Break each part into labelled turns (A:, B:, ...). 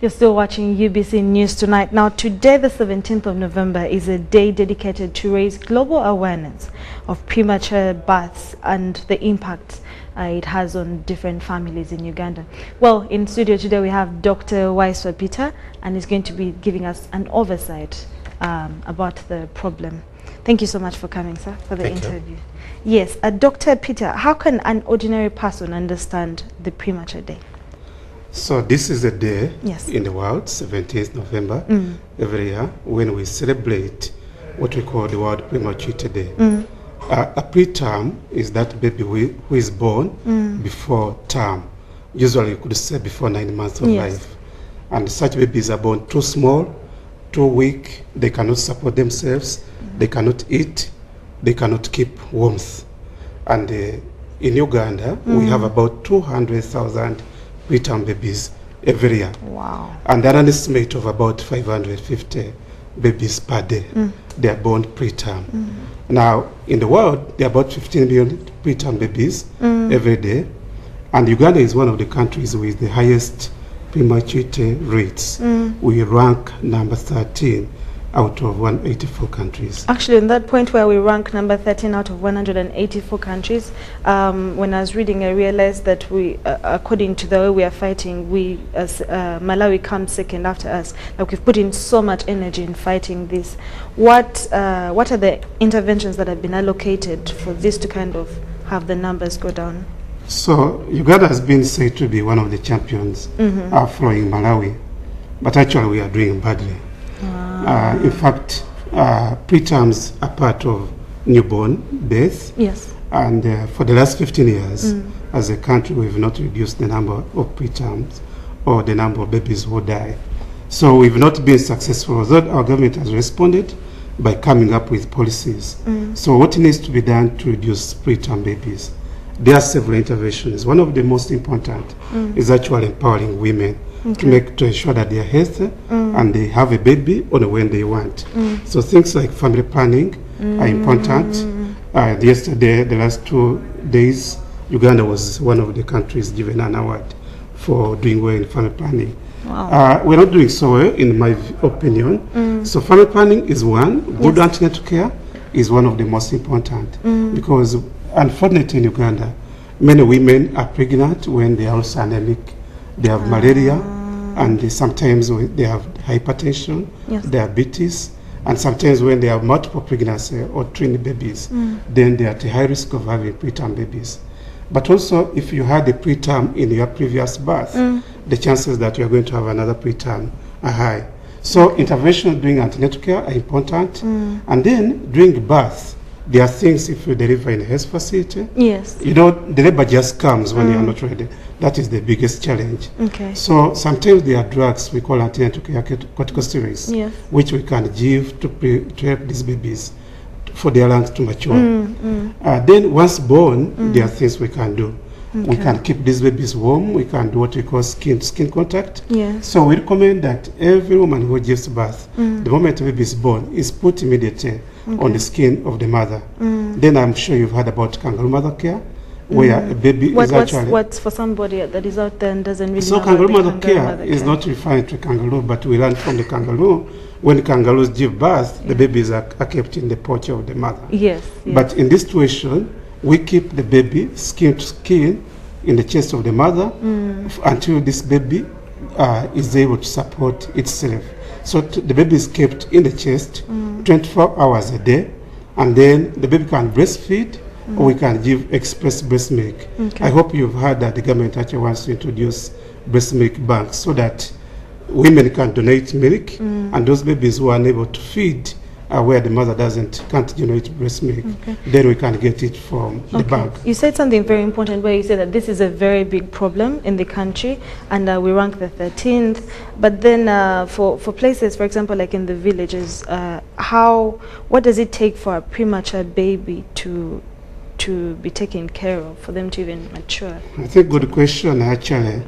A: You're still watching UBC News Tonight. Now, today, the 17th of November, is a day dedicated to raise global awareness of premature births and the impact it has on different families in Uganda. Well, in studio today, we have Dr. Waiswa Peter, and he's going to be giving us an oversight about the problem. Thank you so much for coming, sir, for the interview. Yes, Dr. Peter, how can an ordinary person understand the premature day?
B: So this is a day
A: Yes.
B: in the world, 17th November, every year, when we celebrate what we call the World Prematurity Day. A preterm is that baby who is born before term. Usually you could say before 9 months of
A: Yes.
B: life. And such babies are born too small, too weak, they cannot support themselves, they cannot eat, they cannot keep warmth. And in Uganda, we have about 200,000 preterm babies every year.
A: Wow.
B: And there are an estimate of about 550 babies per day. They are born preterm. Now, in the world, there are about 15 million preterm babies every day. And Uganda is one of the countries with the highest prematurity rates. We rank number 13 out of 184 countries.
A: Actually, in that point where we rank number 13 out of 184 countries, when I was reading, I realized that we, according to the way we are fighting, we, as Malawi comes second after us. Like, we've put in so much energy in fighting this. What are the interventions that have been allocated for this to kind of have the numbers go down?
B: So Uganda has been said to be one of the champions following Malawi, but actually we are doing badly. In fact, preterms are part of newborn death.
A: Yes.
B: And for the last 15 years, as a country, we've not reduced the number of preterms or the number of babies who die. So we've not been successful, although our government has responded by coming up with policies. So what needs to be done to reduce preterm babies? There are several interventions. One of the most important is actually empowering women to ensure that they are healthy and they have a baby on when they want. So things like family planning are important. Yesterday, the last 2 days, Uganda was one of the countries given an award for doing well in family planning.
A: Wow.
B: We're not doing so well, in my opinion. So family planning is one. Good antenatal care is one of the most important because unfortunately in Uganda, many women are pregnant when they are also anemic. They have malaria, and sometimes they have hypertension, diabetes, and sometimes when they have multiple pregnancy or twin babies, then they are at high risk of having preterm babies. But also, if you had a preterm in your previous birth, the chances that you are going to have another preterm are high. So intervention during antenatal care are important, and then during birth, there are things if you deliver in a health facility. Yes. You know, the labor just comes when you are not ready. That is the biggest challenge. Okay. So sometimes there are drugs we call antenatal care corticosteroids, which we can give to help these babies for their lungs to mature. Then once born, there are things we can do. We can keep these babies warm. We can do what we call skin-to-skin contact. So we recommend that every woman who gives birth, the moment the baby is born, is put immediately on the skin of the mother. Then I'm sure you've heard about kangaroo mother care, where a baby is actually...
A: What's for somebody that is out there and doesn't really know about
B: kangaroo mother care is not referring to kangaroo, but we learn from the kangaroo. When kangaroos give birth, the babies are kept in the pouch of the mother. Yes. But in this situation, we keep the baby skin to skin in the chest of the mother until this baby is able to support itself. So the baby is kept in the chest 24 hours a day, and then the baby can breastfeed, or we can give express breast milk. I hope you've heard that the government actually wants to introduce breast milk banks so that women can donate milk, and those babies who are unable to feed where the mother can't generate breast milk, then we can get it from the bank.
A: You said something very important where you said that this is a very big problem in the country, and we rank the 13th. But then for places, for example, like in the villages, what does it take for a premature baby to be taken care of, for them to even mature?
B: I think good question actually,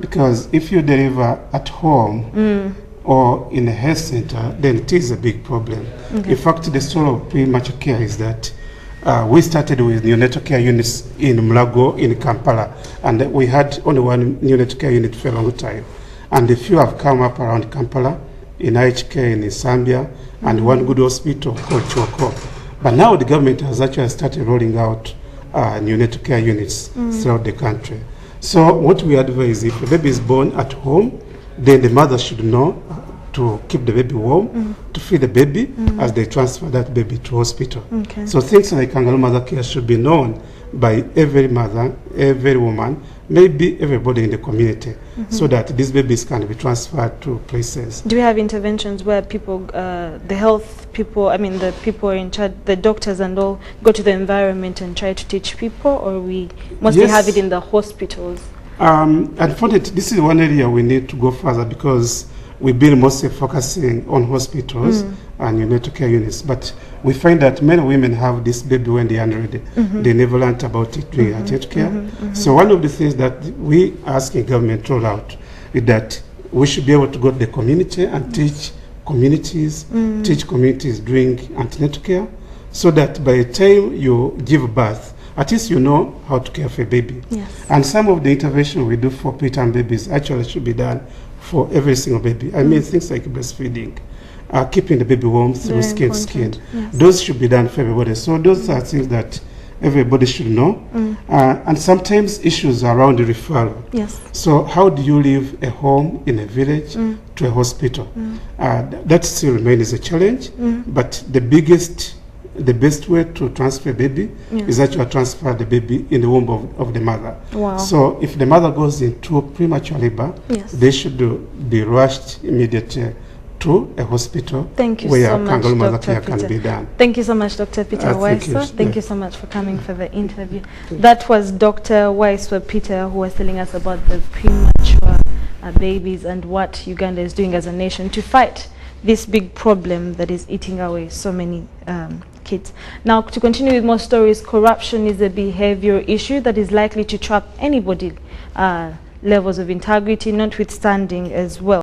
B: because if you deliver at home or in a health center, then it is a big problem. In fact, the story of premature care is that we started with neonatal care units in Mulago, in Kampala, and we had only one neonatal care unit for a long time. and a few have come up around Kampala, in IHK, in Zambia, and one good hospital called Choko. But now the government has actually started rolling out neonatal care units throughout the country. So what we advise, if a baby is born at home, then the mother should know to keep the baby warm, to feed the baby as they transfer that baby to hospital.
A: Okay.
B: So things like kangaroo mother care should be known by every mother, every woman, maybe everybody in the community, so that these babies can be transferred to places.
A: Do we have interventions where people, the health people, I mean the people in charge, the doctors and all, go to the environment and try to teach people, or we mostly have it in the hospitals?
B: Unfortunately, this is one area we need to go further, because we've been mostly focusing on hospitals and neonatal care units, but we find that many women have this baby when they are unready. They never learned about it during health care. So one of the things that we asking government to roll out is that we should be able to go to the community and teach communities, doing antenatal care, so that by the time you give birth, at least you know how to care for a baby.
A: Yes.
B: And some of the intervention we do for preterm babies actually should be done for every single baby. I mean, things like breastfeeding, keeping the baby warm through skin to skin.
A: Yes.
B: Those should be done for everybody. So those are things that everybody should know. And sometimes issues around the referral.
A: Yes.
B: So how do you leave a home in a village to a hospital? That still remains a challenge, but the best way to transfer a baby is actually transfer the baby in the womb of the mother.
A: Wow.
B: So if the mother goes into premature labor, they should be rushed immediately to a hospital.
A: Thank you
B: where
A: so much,
B: kangaroo mother
A: Dr.
B: care
A: Peter.
B: can be done.
A: Thank you so much, Dr. Peter Waiswa. Thank you so much for coming for the interview. That was Dr. Waiswa Peter, who was telling us about the premature babies and what Uganda is doing as a nation to fight this big problem that is eating away so many kids. Now, to continue with more stories, corruption is a behavioral issue that is likely to trap anybody levels of integrity, notwithstanding as well.